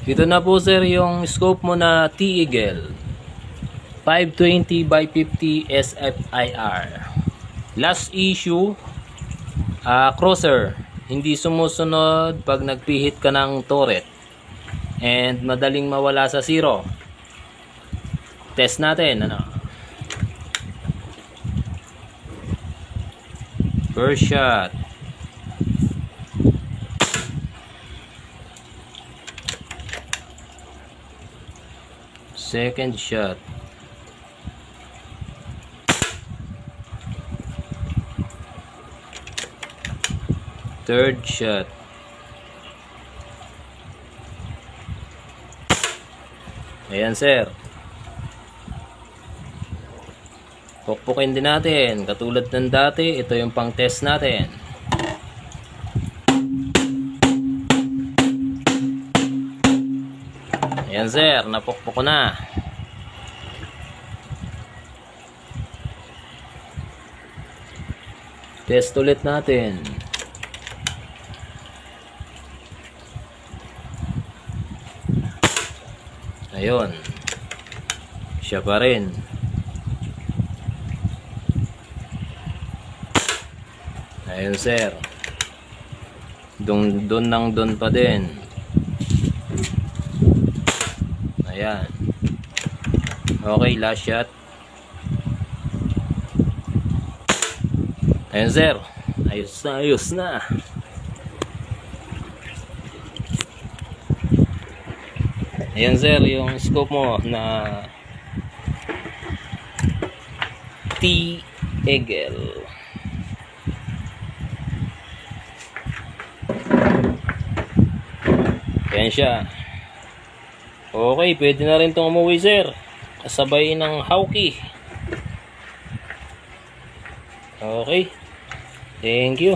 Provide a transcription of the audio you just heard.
Ito na po sir yung scope mo na T-Eagle 520 by 50 SFIR. Last issue, crosser. Hindi sumusunod pag nagpihit ka ng turret. And madaling mawala sa zero. Test natin. First shot. Second shot. Third shot. Ayan sir. Pukpukin din natin. Katulad ng dati, ito yung pang test natin. Ayan sir, napukpuk ko na. Test ulit natin. Ayun. Siya pa rin. Ayun sir. Doon pa din. Ayan. Okay, last shot. Ayun sir. Ayos na. Ayan sir, yung scope mo na T-Eagle. Ayan siya. Okay, pwede na rin itong umuwi sir. Kasabay ng hawky. Okay. Thank you.